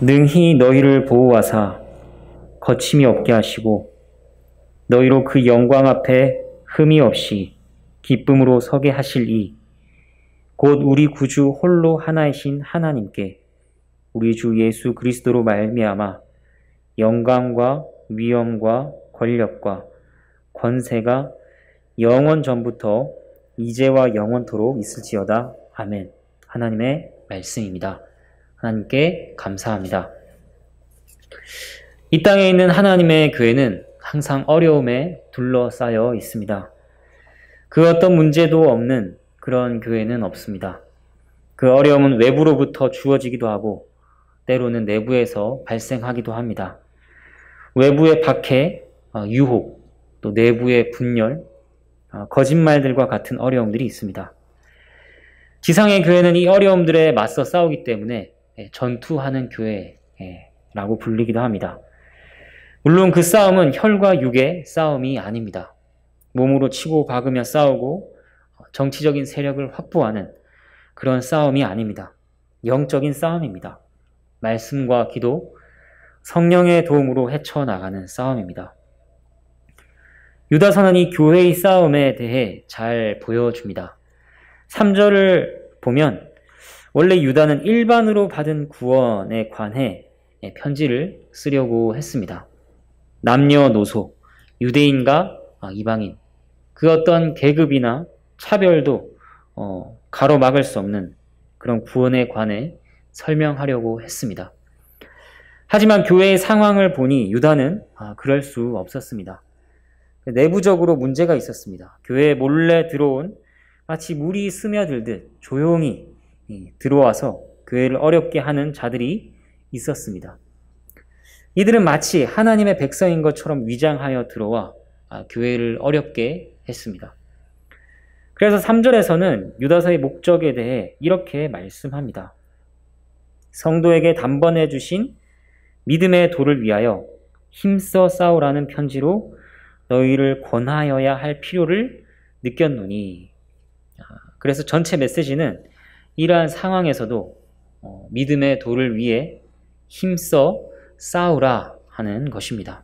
능히 너희를 보호하사 거침이 없게 하시고 너희로 그 영광 앞에 흠이 없이 기쁨으로 서게 하실 이 곧 우리 구주 홀로 하나이신 하나님께 우리 주 예수 그리스도로 말미암아 영광과 위엄과 권력과 권세가 영원 전부터 이제와 영원토록 있을지어다. 아멘. 하나님의 말씀입니다. 하나님께 감사합니다. 이 땅에 있는 하나님의 교회는 항상 어려움에 둘러싸여 있습니다. 그 어떤 문제도 없는 그런 교회는 없습니다. 그 어려움은 외부로부터 주어지기도 하고 때로는 내부에서 발생하기도 합니다. 외부의 박해, 유혹, 또 내부의 분열, 거짓말들과 같은 어려움들이 있습니다. 지상의 교회는 이 어려움들에 맞서 싸우기 때문에 전투하는 교회라고 불리기도 합니다. 물론 그 싸움은 혈과 육의 싸움이 아닙니다. 몸으로 치고 박으며 싸우고 정치적인 세력을 확보하는 그런 싸움이 아닙니다. 영적인 싸움입니다. 말씀과 기도, 성령의 도움으로 헤쳐나가는 싸움입니다. 유다서는 이 교회의 싸움에 대해 잘 보여줍니다. 3절을 보면 원래 유다는 일반으로 받은 구원에 관해 편지를 쓰려고 했습니다. 남녀노소, 유대인과 이방인, 그 어떤 계급이나 차별도 가로막을 수 없는 그런 구원에 관해 설명하려고 했습니다. 하지만 교회의 상황을 보니 유다는 그럴 수 없었습니다. 내부적으로 문제가 있었습니다. 교회에 몰래 들어온 마치 물이 스며들듯 조용히 들어와서 교회를 어렵게 하는 자들이 있었습니다. 이들은 마치 하나님의 백성인 것처럼 위장하여 들어와 교회를 어렵게 했습니다. 그래서 3절에서는 유다서의 목적에 대해 이렇게 말씀합니다. 성도에게 단번해 주신 믿음의 도를 위하여 힘써 싸우라는 편지로 너희를 권하여야 할 필요를 느꼈노니. 그래서 전체 메시지는 이러한 상황에서도 믿음의 도를 위해 힘써 싸우라 하는 것입니다.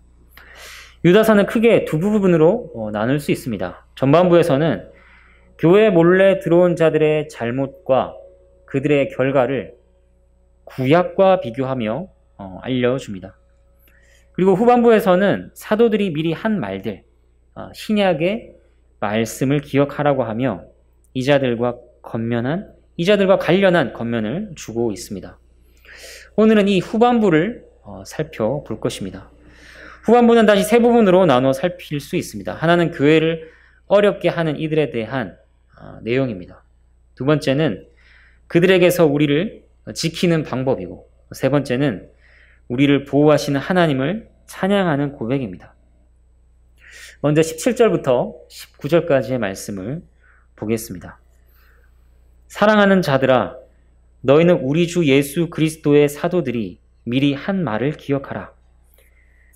유다서는 크게 두 부분으로 나눌 수 있습니다. 전반부에서는 교회 몰래 들어온 자들의 잘못과 그들의 결과를 구약과 비교하며 알려줍니다. 그리고 후반부에서는 사도들이 미리 한 말들, 신약의 말씀을 기억하라고 하며 이자들과 관련한 권면을 주고 있습니다. 오늘은 이 후반부를 살펴볼 것입니다. 후반부는 다시 세 부분으로 나눠 살필 수 있습니다. 하나는 교회를 어렵게 하는 이들에 대한 내용입니다. 두 번째는 그들에게서 우리를 지키는 방법이고, 세 번째는 우리를 보호하시는 하나님을 찬양하는 고백입니다. 먼저 17절부터 19절까지의 말씀을 보겠습니다. 사랑하는 자들아, 너희는 우리 주 예수 그리스도의 사도들이 미리 한 말을 기억하라.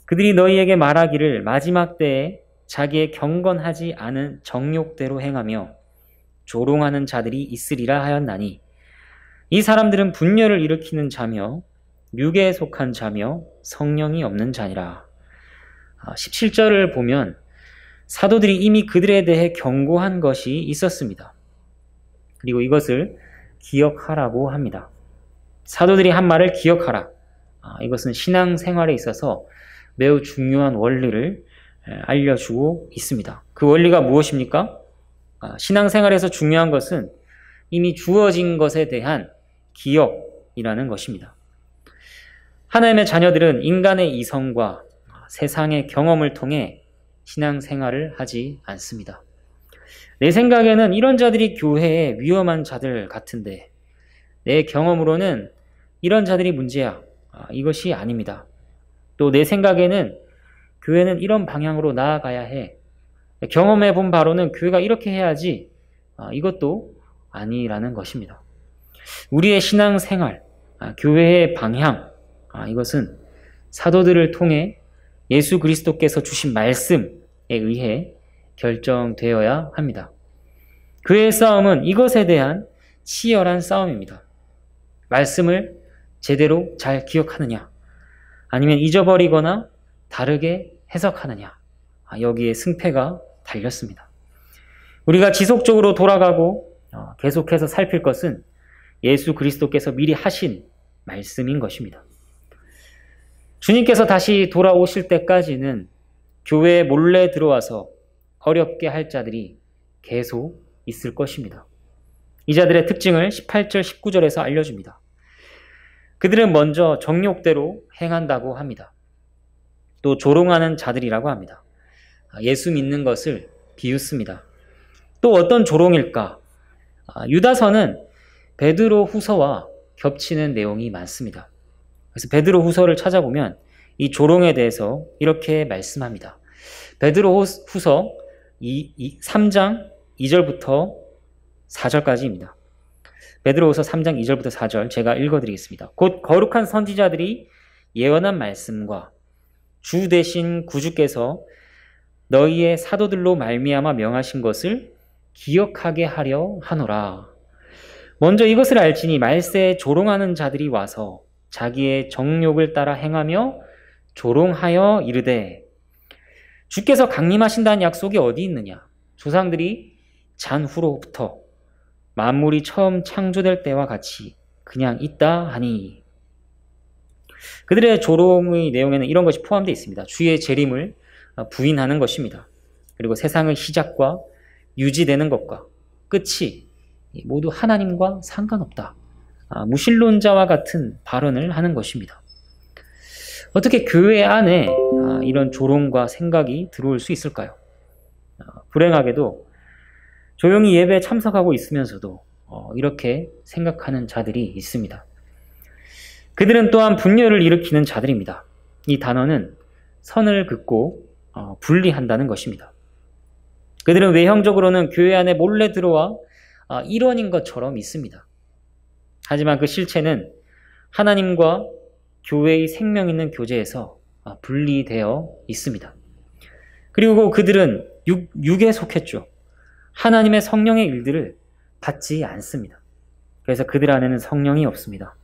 그들이 너희에게 말하기를 마지막 때에 자기의 경건하지 않은 정욕대로 행하며 조롱하는 자들이 있으리라 하였나니, 이 사람들은 분열을 일으키는 자며 육에 속한 자며 성령이 없는 자니라. 17절을 보면 사도들이 이미 그들에 대해 경고한 것이 있었습니다. 그리고 이것을 기억하라고 합니다. 사도들이 한 말을 기억하라. 이것은 신앙생활에 있어서 매우 중요한 원리를 알려주고 있습니다. 그 원리가 무엇입니까? 신앙생활에서 중요한 것은 이미 주어진 것에 대한 기억이라는 것입니다. 하나님의 자녀들은 인간의 이성과 세상의 경험을 통해 신앙생활을 하지 않습니다. 내 생각에는 이런 자들이 교회에 위험한 자들 같은데 내 경험으로는 이런 자들이 문제야. 이것이 아닙니다. 또 내 생각에는 교회는 이런 방향으로 나아가야 해. 경험해 본 바로는 교회가 이렇게 해야지. 이것도 아니라는 것입니다. 우리의 신앙생활, 교회의 방향, 이것은 사도들을 통해 예수 그리스도께서 주신 말씀에 의해 결정되어야 합니다. 교회의 싸움은 이것에 대한 치열한 싸움입니다. 말씀을 제대로 잘 기억하느냐, 아니면 잊어버리거나 다르게 해석하느냐, 여기에 승패가 달렸습니다. 우리가 지속적으로 돌아가고 계속해서 살필 것은 예수 그리스도께서 미리 하신 말씀인 것입니다. 주님께서 다시 돌아오실 때까지는 교회에 몰래 들어와서 어렵게 할 자들이 계속 있을 것입니다. 이 자들의 특징을 18절, 19절에서 알려줍니다. 그들은 먼저 정욕대로 행한다고 합니다. 또 조롱하는 자들이라고 합니다. 예수 믿는 것을 비웃습니다. 또 어떤 조롱일까? 유다서는 베드로 후서와 겹치는 내용이 많습니다. 그래서 베드로 후서를 찾아보면 이 조롱에 대해서 이렇게 말씀합니다. 베드로 후서 3장 2절부터 4절까지입니다. 베드로후서 3장 2절부터 4절 제가 읽어드리겠습니다. 곧 거룩한 선지자들이 예언한 말씀과 주 대신 구주께서 너희의 사도들로 말미암아 명하신 것을 기억하게 하려 하노라. 먼저 이것을 알지니 말세에 조롱하는 자들이 와서 자기의 정욕을 따라 행하며 조롱하여 이르되 주께서 강림하신다는 약속이 어디 있느냐? 조상들이 잔후로부터 만물이 처음 창조될 때와 같이 그냥 있다 하니. 그들의 조롱의 내용에는 이런 것이 포함되어 있습니다. 주의 재림을 부인하는 것입니다. 그리고 세상의 시작과 유지되는 것과 끝이 모두 하나님과 상관없다. 무신론자와 같은 발언을 하는 것입니다. 어떻게 교회 안에 이런 조롱과 생각이 들어올 수 있을까요? 불행하게도 조용히 예배에 참석하고 있으면서도 이렇게 생각하는 자들이 있습니다. 그들은 또한 분열을 일으키는 자들입니다. 이 단어는 선을 긋고 분리한다는 것입니다. 그들은 외형적으로는 교회 안에 몰래 들어와 일원인 것처럼 있습니다. 하지만 그 실체는 하나님과 교회의 생명 있는 교제에서 분리되어 있습니다. 그리고 그들은 육에 속했죠. 하나님의 성령의 일들을 받지 않습니다. 그래서 그들 안에는 성령이 없습니다.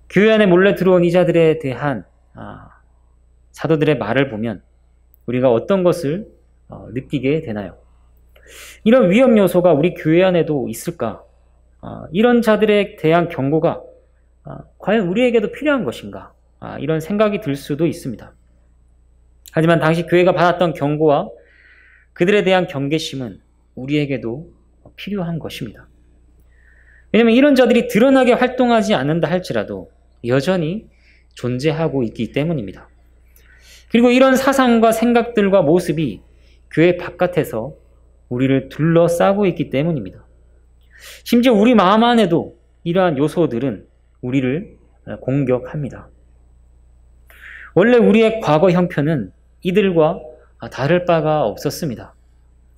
교회 안에 몰래 들어온 이 자들에 대한 사도들의 말을 보면 우리가 어떤 것을 느끼게 되나요? 이런 위험 요소가 우리 교회 안에도 있을까? 이런 자들에 대한 경고가 과연 우리에게도 필요한 것인가? 이런 생각이 들 수도 있습니다. 하지만 당시 교회가 받았던 경고와 그들에 대한 경계심은 우리에게도 필요한 것입니다. 왜냐하면 이런 자들이 드러나게 활동하지 않는다 할지라도 여전히 존재하고 있기 때문입니다. 그리고 이런 사상과 생각들과 모습이 교회 바깥에서 우리를 둘러싸고 있기 때문입니다. 심지어 우리 마음 안에도 이러한 요소들은 우리를 공격합니다. 원래 우리의 과거 형편은 이들과 다를 바가 없었습니다.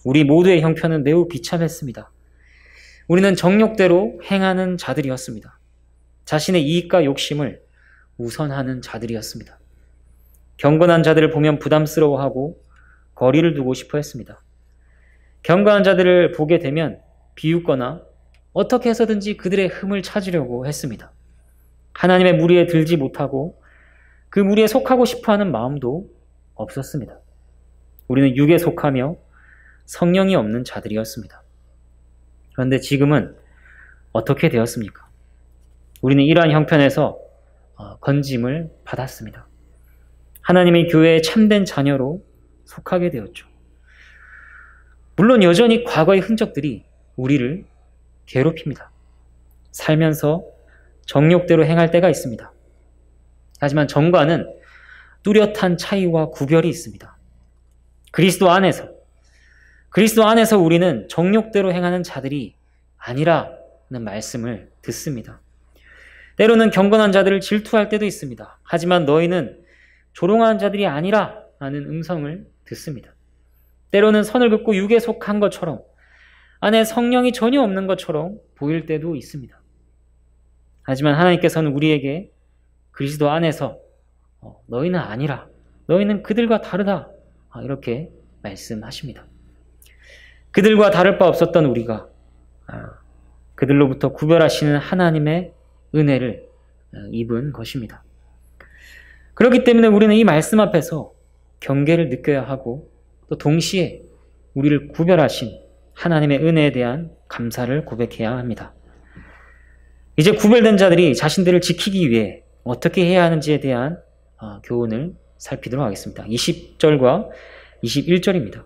우리 모두의 형편은 매우 비참했습니다. 우리는 정욕대로 행하는 자들이었습니다. 자신의 이익과 욕심을 우선하는 자들이었습니다. 경건한 자들을 보면 부담스러워하고 거리를 두고 싶어 했습니다. 경건한 자들을 보게 되면 비웃거나 어떻게 해서든지 그들의 흠을 찾으려고 했습니다. 하나님의 무리에 들지 못하고 그 무리에 속하고 싶어하는 마음도 없었습니다. 우리는 육에 속하며 성령이 없는 자들이었습니다. 그런데 지금은 어떻게 되었습니까? 우리는 이러한 형편에서 건짐을 받았습니다. 하나님의 교회의 참된 자녀로 속하게 되었죠. 물론 여전히 과거의 흔적들이 우리를 괴롭힙니다. 살면서 정욕대로 행할 때가 있습니다. 하지만 전과는 뚜렷한 차이와 구별이 있습니다. 그리스도 안에서 우리는 정욕대로 행하는 자들이 아니라는 말씀을 듣습니다. 때로는 경건한 자들을 질투할 때도 있습니다. 하지만 너희는 조롱하는 자들이 아니라는 음성을 듣습니다. 때로는 선을 긋고 육에 속한 것처럼 안에 성령이 전혀 없는 것처럼 보일 때도 있습니다. 하지만 하나님께서는 우리에게 그리스도 안에서 너희는 아니라, 너희는 그들과 다르다, 이렇게 말씀하십니다. 그들과 다를 바 없었던 우리가 그들로부터 구별하시는 하나님의 은혜를 입은 것입니다. 그렇기 때문에 우리는 이 말씀 앞에서 경계를 느껴야 하고 또 동시에 우리를 구별하신 하나님의 은혜에 대한 감사를 고백해야 합니다. 이제 구별된 자들이 자신들을 지키기 위해 어떻게 해야 하는지에 대한 교훈을 살피도록 하겠습니다. 20절과 21절입니다.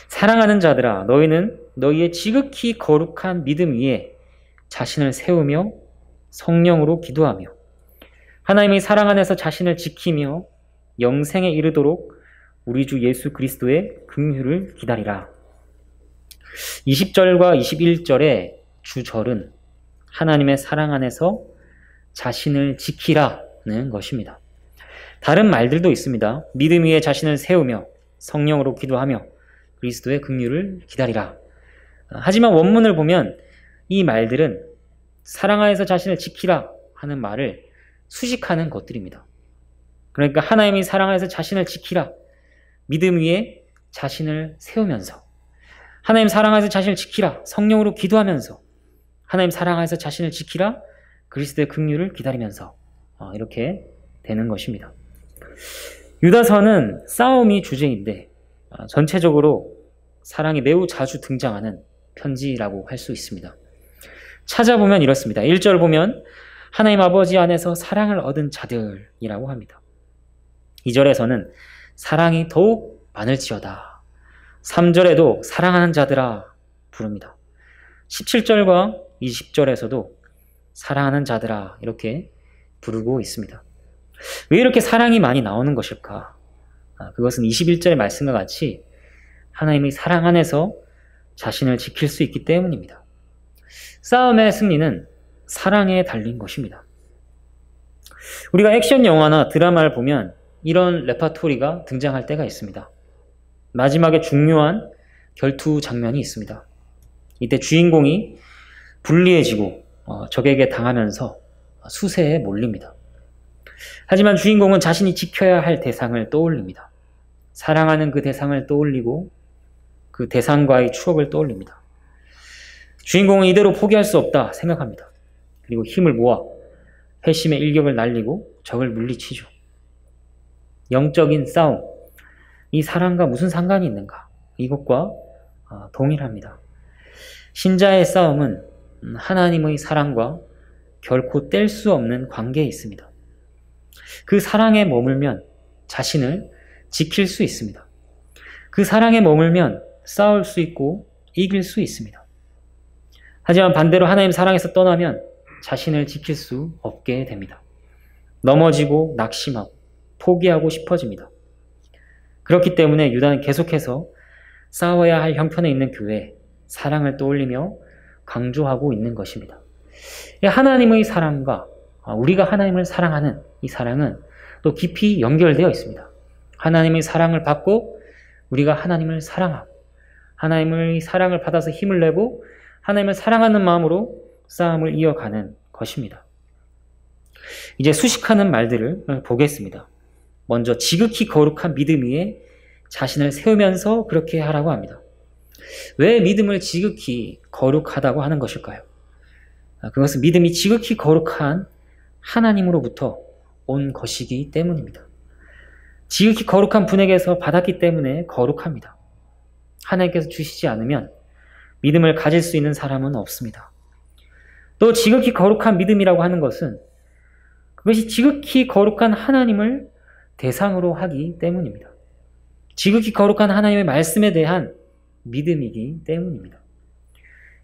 사랑하는 자들아, 너희는 너희의 지극히 거룩한 믿음 위에 자신을 세우며 성령으로 기도하며 하나님의 사랑 안에서 자신을 지키며 영생에 이르도록 우리 주 예수 그리스도의 긍휼을 기다리라. 20절과 21절의 주절은 하나님의 사랑 안에서 자신을 지키라는 것입니다. 다른 말들도 있습니다. 믿음 위에 자신을 세우며 성령으로 기도하며 그리스도의 긍휼을 기다리라. 하지만 원문을 보면 이 말들은 사랑 안에서 자신을 지키라 하는 말을 수식하는 것들입니다. 그러니까 하나님이 사랑 안에서 자신을 지키라, 믿음 위에 자신을 세우면서 하나님 사랑 안에서 자신을 지키라, 성령으로 기도하면서 하나님 사랑 안에서 자신을 지키라, 그리스도의 긍휼을 기다리면서 이렇게 되는 것입니다. 유다서는 싸움이 주제인데 전체적으로 사랑이 매우 자주 등장하는 편지라고 할 수 있습니다. 찾아보면 이렇습니다. 1절 보면 하나님 아버지 안에서 사랑을 얻은 자들이라고 합니다. 2절에서는 사랑이 더욱 많을지어다. 3절에도 사랑하는 자들아 부릅니다. 17절과 20절에서도 사랑하는 자들아 이렇게 부르고 있습니다. 왜 이렇게 사랑이 많이 나오는 것일까? 그것은 21절의 말씀과 같이 하나님의 사랑 안에서 자신을 지킬 수 있기 때문입니다. 싸움의 승리는 사랑에 달린 것입니다. 우리가 액션 영화나 드라마를 보면 이런 레파토리가 등장할 때가 있습니다. 마지막에 중요한 결투 장면이 있습니다. 이때 주인공이 불리해지고 적에게 당하면서 수세에 몰립니다. 하지만 주인공은 자신이 지켜야 할 대상을 떠올립니다. 사랑하는 그 대상을 떠올리고 그 대상과의 추억을 떠올립니다. 주인공은 이대로 포기할 수 없다 생각합니다. 그리고 힘을 모아 회심의 일격을 날리고 적을 물리치죠. 영적인 싸움, 이 사랑과 무슨 상관이 있는가? 이것과 동일합니다. 신자의 싸움은 하나님의 사랑과 결코 뗄 수 없는 관계에 있습니다. 그 사랑에 머물면 자신을 지킬 수 있습니다. 그 사랑에 머물면 싸울 수 있고 이길 수 있습니다. 하지만 반대로 하나님 사랑에서 떠나면 자신을 지킬 수 없게 됩니다. 넘어지고 낙심하고 포기하고 싶어집니다. 그렇기 때문에 유다는 계속해서 싸워야 할 형편에 있는 교회에 사랑을 떠올리며 강조하고 있는 것입니다. 하나님의 사랑과 우리가 하나님을 사랑하는 이 사랑은 또 깊이 연결되어 있습니다. 하나님의 사랑을 받고 우리가 하나님을 사랑하고 하나님의 사랑을 받아서 힘을 내고 하나님을 사랑하는 마음으로 싸움을 이어가는 것입니다. 이제 수식하는 말들을 보겠습니다. 먼저 지극히 거룩한 믿음 위에 자신을 세우면서 그렇게 하라고 합니다. 왜 믿음을 지극히 거룩하다고 하는 것일까요? 그것은 믿음이 지극히 거룩한 하나님으로부터 온 것이기 때문입니다. 지극히 거룩한 분에게서 받았기 때문에 거룩합니다. 하나님께서 주시지 않으면 믿음을 가질 수 있는 사람은 없습니다. 또 지극히 거룩한 믿음이라고 하는 것은 그것이 지극히 거룩한 하나님을 대상으로 하기 때문입니다. 지극히 거룩한 하나님의 말씀에 대한 믿음이기 때문입니다.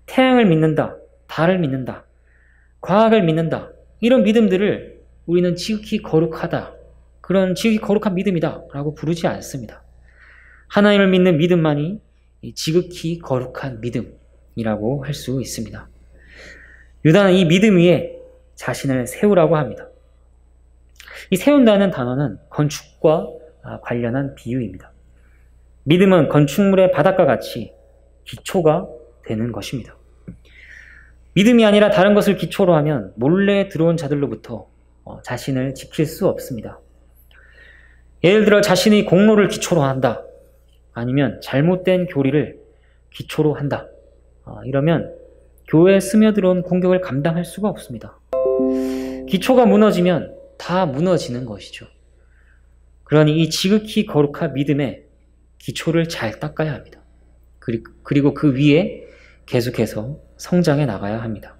태양을 믿는다, 달을 믿는다, 과학을 믿는다, 이런 믿음들을 우리는 지극히 거룩하다, 그런 지극히 거룩한 믿음이다 라고 부르지 않습니다. 하나님을 믿는 믿음만이 지극히 거룩한 믿음이라고 할 수 있습니다. 유다는 이 믿음 위에 자신을 세우라고 합니다. 이 세운다는 단어는 건축과 관련한 비유입니다. 믿음은 건축물의 바닥과 같이 기초가 되는 것입니다. 믿음이 아니라 다른 것을 기초로 하면 몰래 들어온 자들로부터 자신을 지킬 수 없습니다. 예를 들어 자신의 공로를 기초로 한다. 아니면 잘못된 교리를 기초로 한다. 이러면 교회에 스며들어온 공격을 감당할 수가 없습니다. 기초가 무너지면 다 무너지는 것이죠. 그러니 이 지극히 거룩한 믿음의 기초를 잘 닦아야 합니다. 그리고 그 위에 계속해서 성장해 나가야 합니다.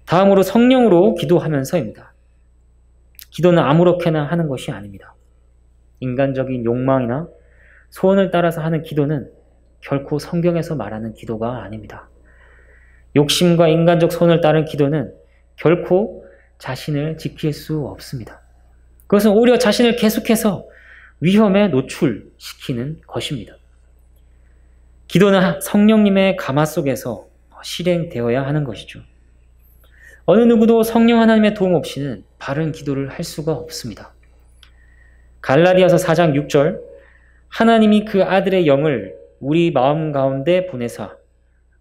다음으로 성령으로 기도하면서입니다. 기도는 아무렇게나 하는 것이 아닙니다. 인간적인 욕망이나 소원을 따라서 하는 기도는 결코 성경에서 말하는 기도가 아닙니다. 욕심과 인간적 소원을 따른 기도는 결코 자신을 지킬 수 없습니다. 그것은 오히려 자신을 계속해서 위험에 노출시키는 것입니다. 기도는 성령님의 감화 속에서 실행되어야 하는 것이죠. 어느 누구도 성령 하나님의 도움 없이는 바른 기도를 할 수가 없습니다. 갈라디아서 4장 6절 하나님이 그 아들의 영을 우리 마음 가운데 보내사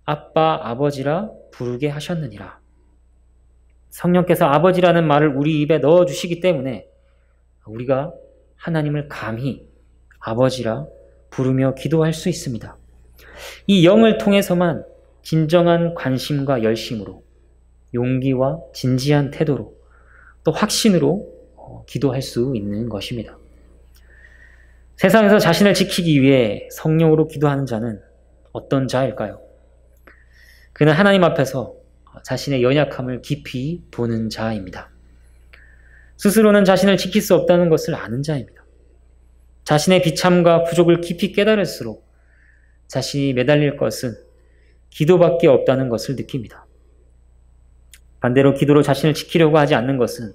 아빠 아버지라 부르게 하셨느니라. 성령께서 아버지라는 말을 우리 입에 넣어주시기 때문에 우리가 하나님을 감히 아버지라 부르며 기도할 수 있습니다. 이 영을 통해서만 진정한 관심과 열심으로 용기와 진지한 태도로 또 확신으로 기도할 수 있는 것입니다. 세상에서 자신을 지키기 위해 성령으로 기도하는 자는 어떤 자일까요? 그는 하나님 앞에서 자신의 연약함을 깊이 보는 자입니다. 스스로는 자신을 지킬 수 없다는 것을 아는 자입니다. 자신의 비참과 부족을 깊이 깨달을수록 자신이 매달릴 것은 기도밖에 없다는 것을 느낍니다. 반대로 기도로 자신을 지키려고 하지 않는 것은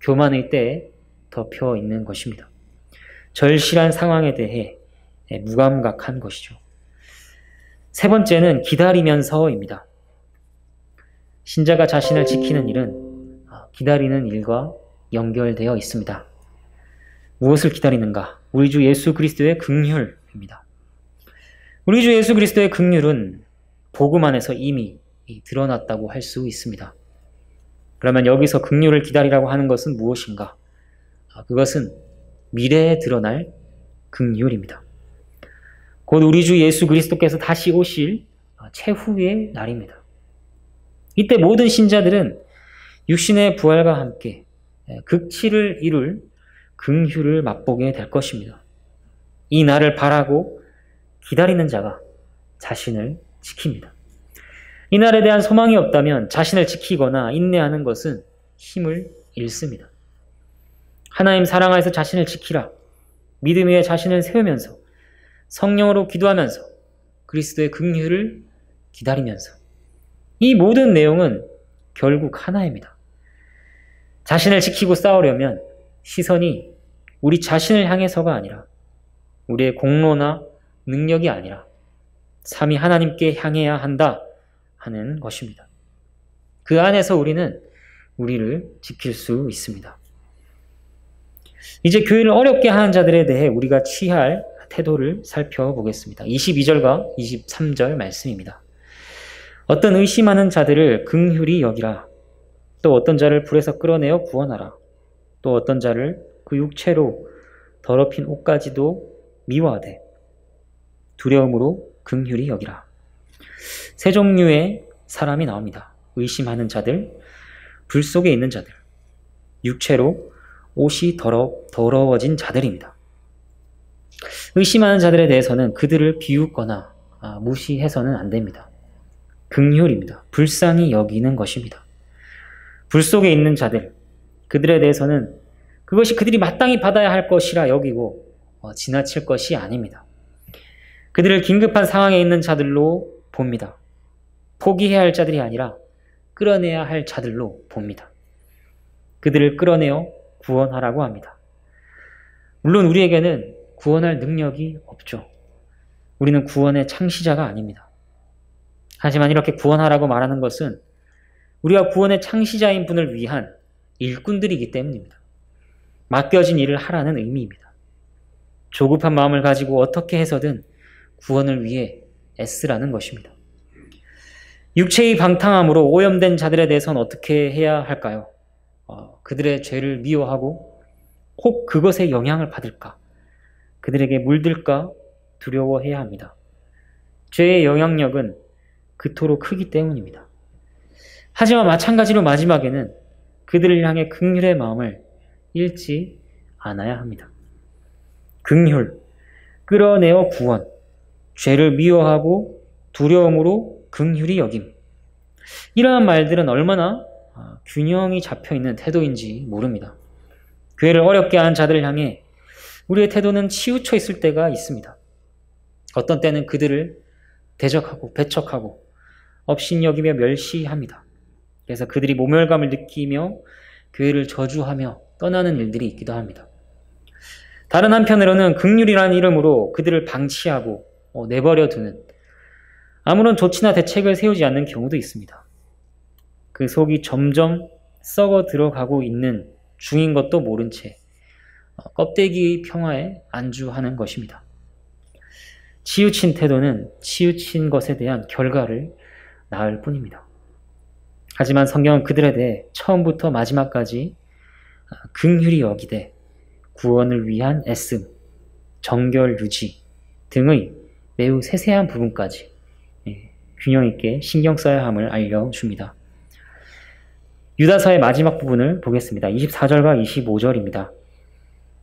교만의 때에 덮여 있는 것입니다. 절실한 상황에 대해 무감각한 것이죠. 세 번째는 기다리면서입니다. 신자가 자신을 지키는 일은 기다리는 일과 연결되어 있습니다. 무엇을 기다리는가? 우리 주 예수 그리스도의 긍휼입니다. 우리 주 예수 그리스도의 긍휼은 복음 안에서 이미 드러났다고 할 수 있습니다. 그러면 여기서 긍휼을 기다리라고 하는 것은 무엇인가? 그것은 미래에 드러날 긍휼입니다. 곧 우리 주 예수 그리스도께서 다시 오실 최후의 날입니다. 이때 모든 신자들은 육신의 부활과 함께 극치를 이룰 긍휼을 맛보게 될 것입니다. 이 날을 바라고 기다리는 자가 자신을 지킵니다. 이 날에 대한 소망이 없다면 자신을 지키거나 인내하는 것은 힘을 잃습니다. 하나님 사랑 안에서 자신을 지키라. 믿음 위에 자신을 세우면서 성령으로 기도하면서 그리스도의 긍휼을 기다리면서 이 모든 내용은 결국 하나입니다. 자신을 지키고 싸우려면 시선이 우리 자신을 향해서가 아니라 우리의 공로나 능력이 아니라 삼위 하나님께 향해야 한다 하는 것입니다. 그 안에서 우리는 우리를 지킬 수 있습니다. 이제 교회를 어렵게 하는 자들에 대해 우리가 취할 태도를 살펴보겠습니다. 22절과 23절 말씀입니다. 어떤 의심하는 자들을 긍휼히 여기라. 또 어떤 자를 불에서 끌어내어 구원하라. 또 어떤 자를 그 육체로 더럽힌 옷까지도 미워하되 두려움으로 긍휼히 여기라. 세 종류의 사람이 나옵니다. 의심하는 자들, 불 속에 있는 자들, 육체로 옷이 더러워진 자들입니다. 의심하는 자들에 대해서는 그들을 비웃거나 무시해서는 안 됩니다. 긍휼입니다. 불쌍히 여기는 것입니다. 불 속에 있는 자들, 그들에 대해서는 그것이 그들이 마땅히 받아야 할 것이라 여기고 지나칠 것이 아닙니다. 그들을 긴급한 상황에 있는 자들로 봅니다. 포기해야 할 자들이 아니라 끌어내야 할 자들로 봅니다. 그들을 끌어내어 구원하라고 합니다. 물론 우리에게는 구원할 능력이 없죠. 우리는 구원의 창시자가 아닙니다. 하지만 이렇게 구원하라고 말하는 것은 우리가 구원의 창시자인 분을 위한 일꾼들이기 때문입니다. 맡겨진 일을 하라는 의미입니다. 조급한 마음을 가지고 어떻게 해서든 구원을 위해 애쓰라는 것입니다. 육체의 방탕함으로 오염된 자들에 대해서는 어떻게 해야 할까요? 그들의 죄를 미워하고 혹 그것에 영향을 받을까? 그들에게 물들까 두려워해야 합니다. 죄의 영향력은 그토록 크기 때문입니다. 하지만 마찬가지로 마지막에는 그들을 향해 긍휼의 마음을 잃지 않아야 합니다. 긍휼, 끌어내어 구원, 죄를 미워하고 두려움으로 긍휼히 여김. 이러한 말들은 얼마나 균형이 잡혀있는 태도인지 모릅니다. 교회를 어렵게 한 자들을 향해 우리의 태도는 치우쳐 있을 때가 있습니다. 어떤 때는 그들을 대적하고 배척하고 업신여기며 멸시합니다. 그래서 그들이 모멸감을 느끼며 교회를 저주하며 떠나는 일들이 있기도 합니다. 다른 한편으로는 긍휼이라는 이름으로 그들을 방치하고 내버려 두는 아무런 조치나 대책을 세우지 않는 경우도 있습니다. 그 속이 점점 썩어 들어가고 있는 중인 것도 모른 채 껍데기의 평화에 안주하는 것입니다. 치우친 태도는 치우친 것에 대한 결과를 낳을 뿐입니다. 하지만 성경은 그들에 대해 처음부터 마지막까지 긍휼히 여기되 구원을 위한 애씀, 정결 유지 등의 매우 세세한 부분까지 균형 있게 신경 써야 함을 알려줍니다. 유다서의 마지막 부분을 보겠습니다. 24절과 25절입니다.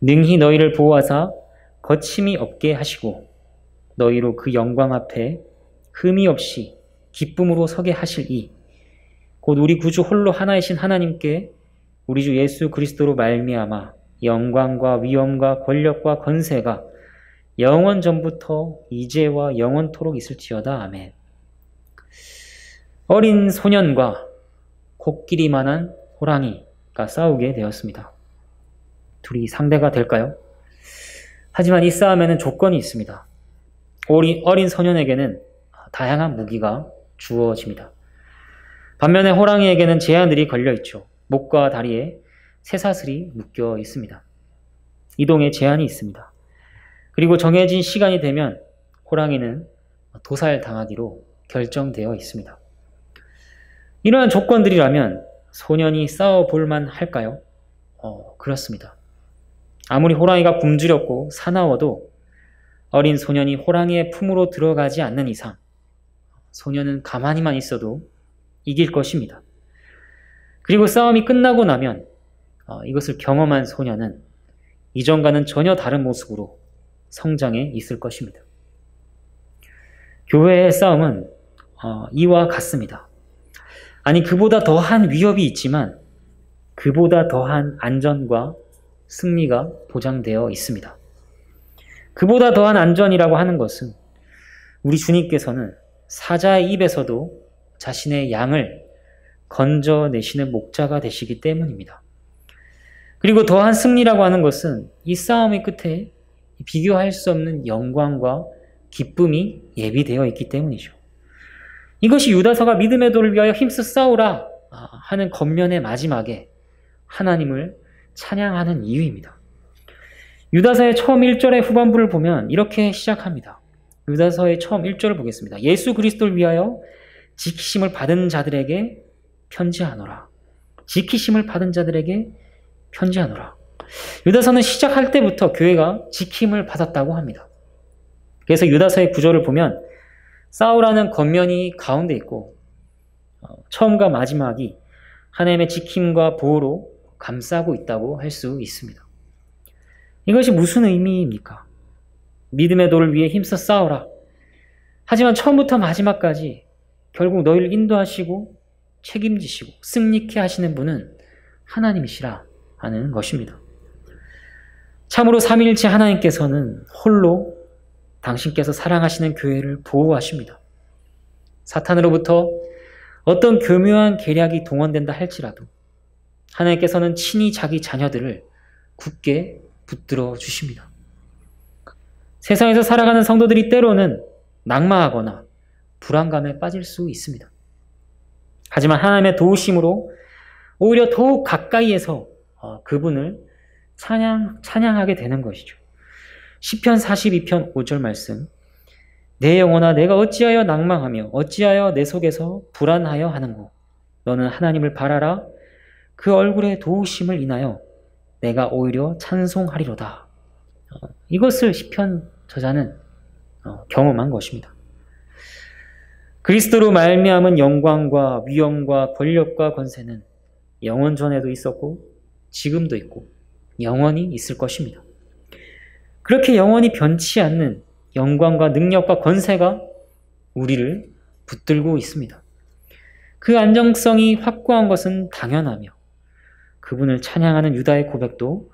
능히 너희를 보호하사 거침이 없게 하시고 너희로 그 영광 앞에 흠이 없이 기쁨으로 서게 하실 이 곧 우리 구주 홀로 하나이신 하나님께 우리 주 예수 그리스도로 말미암아 영광과 위엄과 권력과 권세가 영원 전부터 이제와 영원토록 있을지어다. 아멘. 어린 소년과 코끼리만한 호랑이가 싸우게 되었습니다. 둘이 상대가 될까요? 하지만 이 싸움에는 조건이 있습니다. 어린 소년에게는 다양한 무기가 주어집니다. 반면에 호랑이에게는 제한들이 걸려있죠. 목과 다리에 쇠사슬이 묶여 있습니다. 이동에 제한이 있습니다. 그리고 정해진 시간이 되면 호랑이는 도살당하기로 결정되어 있습니다. 이러한 조건들이라면 소년이 싸워볼만 할까요? 그렇습니다. 아무리 호랑이가 굶주렸고 사나워도 어린 소년이 호랑이의 품으로 들어가지 않는 이상 소년은 가만히만 있어도 이길 것입니다. 그리고 싸움이 끝나고 나면 이것을 경험한 소년은 이전과는 전혀 다른 모습으로 성장해 있을 것입니다. 교회의 싸움은 이와 같습니다. 아니, 그보다 더한 위협이 있지만 그보다 더한 안전과 승리가 보장되어 있습니다. 그보다 더한 안전이라고 하는 것은 우리 주님께서는 사자의 입에서도 자신의 양을 건져내시는 목자가 되시기 때문입니다. 그리고 더한 승리라고 하는 것은 이 싸움의 끝에 비교할 수 없는 영광과 기쁨이 예비되어 있기 때문이죠. 이것이 유다서가 믿음의 도를 위하여 힘써 싸우라 하는 겉면의 마지막에 하나님을 찬양하는 이유입니다. 유다서의 처음 1절의 후반부를 보면 이렇게 시작합니다. 유다서의 처음 1절을 보겠습니다. 예수 그리스도를 위하여 지키심을 받은 자들에게 편지하노라. 지키심을 받은 자들에게 편지하노라. 유다서는 시작할 때부터 교회가 지킴을 받았다고 합니다. 그래서 유다서의 구절을 보면 싸우라는 겉면이 가운데 있고 처음과 마지막이 하나님의 지킴과 보호로 감싸고 있다고 할 수 있습니다. 이것이 무슨 의미입니까? 믿음의 도를 위해 힘써 싸우라. 하지만 처음부터 마지막까지 결국 너희를 인도하시고 책임지시고 승리케 하시는 분은 하나님이시라 하는 것입니다. 참으로 삼위일체 하나님께서는 홀로 당신께서 사랑하시는 교회를 보호하십니다. 사탄으로부터 어떤 교묘한 계략이 동원된다 할지라도 하나님께서는 친히 자기 자녀들을 굳게 붙들어 주십니다. 세상에서 살아가는 성도들이 때로는 낙마하거나 불안감에 빠질 수 있습니다. 하지만 하나님의 도우심으로 오히려 더욱 가까이에서 그분을 찬양하게 되는 것이죠. 시편 42편 5절 말씀. 내 영혼아 내가 어찌하여 낭망하며 어찌하여 내 속에서 불안하여 하는고. 너는 하나님을 바라라. 그 얼굴의 도우심을 인하여 내가 오히려 찬송하리로다. 이것을 시편 저자는 경험한 것입니다. 그리스도로 말미암은 영광과 위엄과 권력과 권세는 영원 전에도 있었고 지금도 있고 영원히 있을 것입니다. 그렇게 영원히 변치 않는 영광과 능력과 권세가 우리를 붙들고 있습니다. 그 안정성이 확고한 것은 당연하며 그분을 찬양하는 유다의 고백도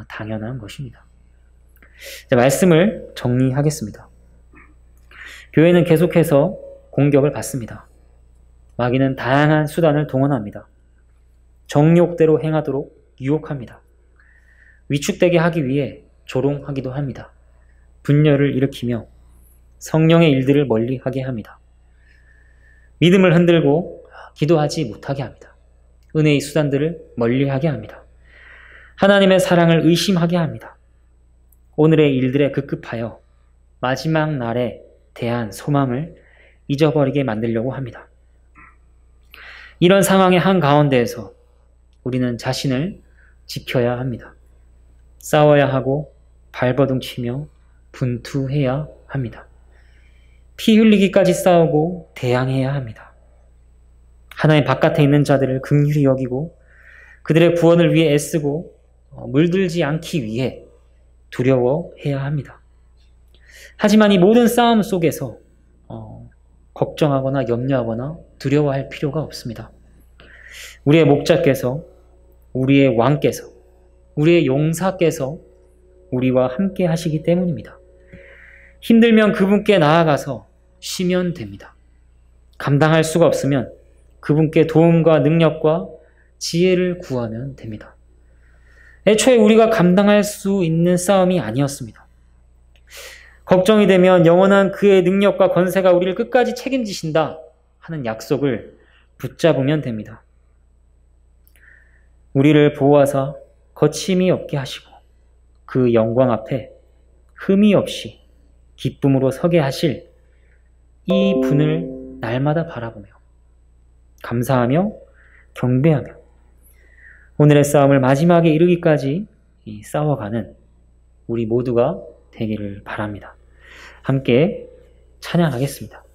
당연한 것입니다. 자, 말씀을 정리하겠습니다. 교회는 계속해서 공격을 받습니다. 마귀는 다양한 수단을 동원합니다. 정욕대로 행하도록 유혹합니다. 위축되게 하기 위해 조롱하기도 합니다. 분열을 일으키며 성령의 일들을 멀리하게 합니다. 믿음을 흔들고 기도하지 못하게 합니다. 은혜의 수단들을 멀리하게 합니다. 하나님의 사랑을 의심하게 합니다. 오늘의 일들에 급급하여 마지막 날에 대한 소망을 잊어버리게 만들려고 합니다. 이런 상황의 한가운데에서 우리는 자신을 지켜야 합니다. 싸워야 하고 발버둥 치며 분투해야 합니다. 피 흘리기까지 싸우고 대항해야 합니다. 하나님 바깥에 있는 자들을 긍휼히 여기고 그들의 구원을 위해 애쓰고 물들지 않기 위해 두려워해야 합니다. 하지만 이 모든 싸움 속에서 걱정하거나 염려하거나 두려워할 필요가 없습니다. 우리의 목자께서, 우리의 왕께서, 우리의 용사께서 우리와 함께 하시기 때문입니다. 힘들면 그분께 나아가서 쉬면 됩니다. 감당할 수가 없으면 그분께 도움과 능력과 지혜를 구하면 됩니다. 애초에 우리가 감당할 수 있는 싸움이 아니었습니다. 걱정이 되면 영원한 그의 능력과 권세가 우리를 끝까지 책임지신다 하는 약속을 붙잡으면 됩니다. 우리를 보호하사 거침이 없게 하시고 그 영광 앞에 흠이 없이 기쁨으로 서게 하실 이 분을 날마다 바라보며 감사하며 경배하며 오늘의 싸움을 마지막에 이르기까지 싸워가는 우리 모두가 되기를 바랍니다. 함께 찬양하겠습니다.